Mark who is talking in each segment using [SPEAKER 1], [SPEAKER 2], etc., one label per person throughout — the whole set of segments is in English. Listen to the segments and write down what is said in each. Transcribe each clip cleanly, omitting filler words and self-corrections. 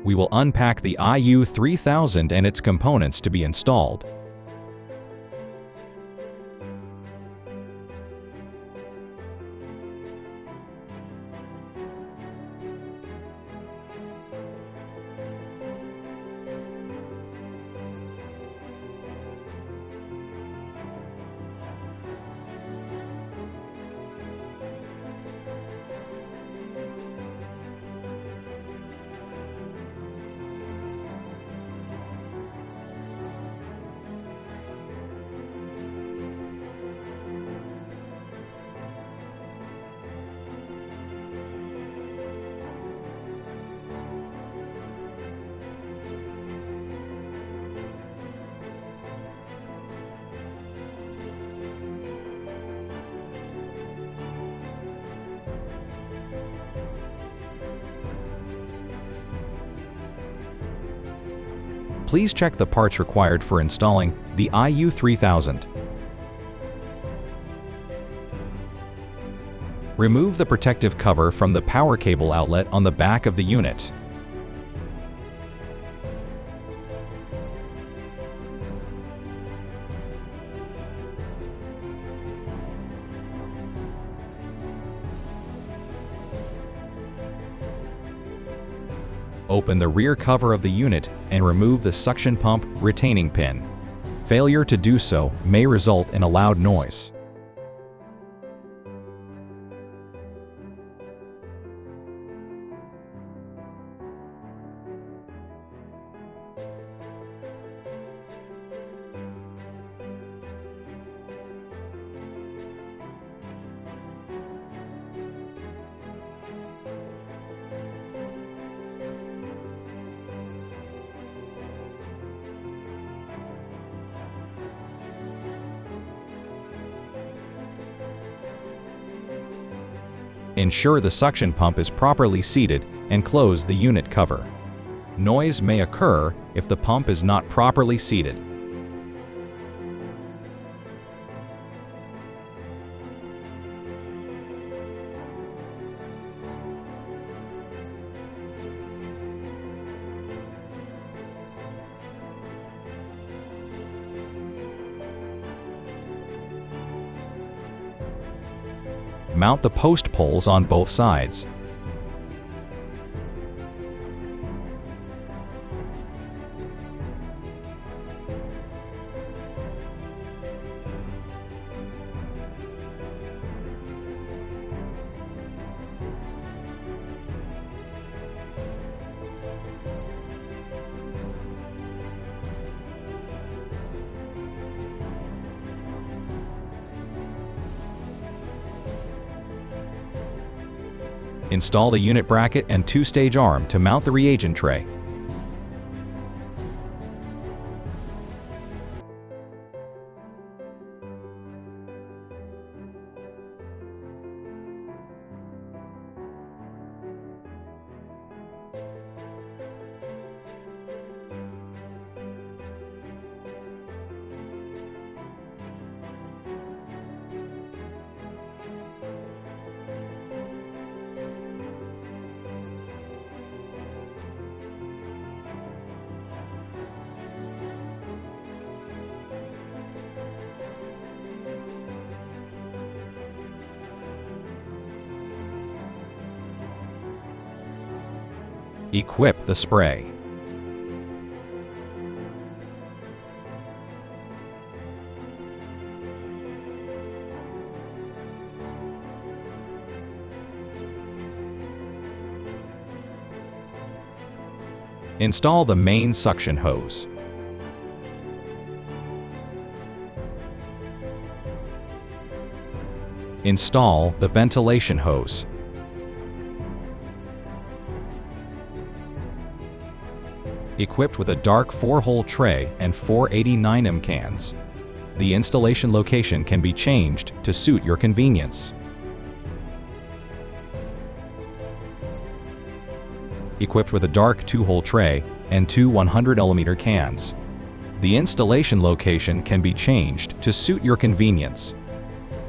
[SPEAKER 1] we will unpack the IU3000 and its components to be installed. Please check the parts required for installing the IU3000. Remove the protective cover from the power cable outlet on the back of the unit. Open the rear cover of the unit and remove the suction pump retaining pin. Failure to do so may result in a loud noise. Ensure the suction pump is properly seated and close the unit cover. Noise may occur if the pump is not properly seated. Mount the post poles on both sides. Install the unit bracket and two-stage arm to mount the reagent tray. Equip the spray. Install the main suction hose. Install the ventilation hose. Equipped with a dark 4-hole tray and 489mm cans. The installation location can be changed to suit your convenience. Equipped with a dark 2-hole tray and 2 100mm cans. The installation location can be changed to suit your convenience.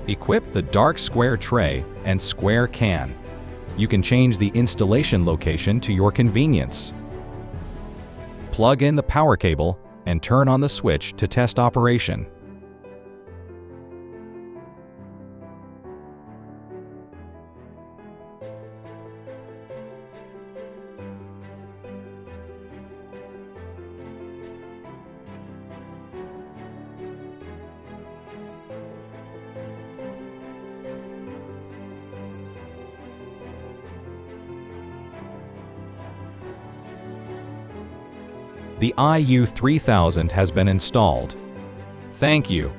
[SPEAKER 1] Equip the dark square tray and square can. You can change the installation location to your convenience. Plug in the power cable and turn on the switch to test operation. The IU3000 has been installed. Thank you.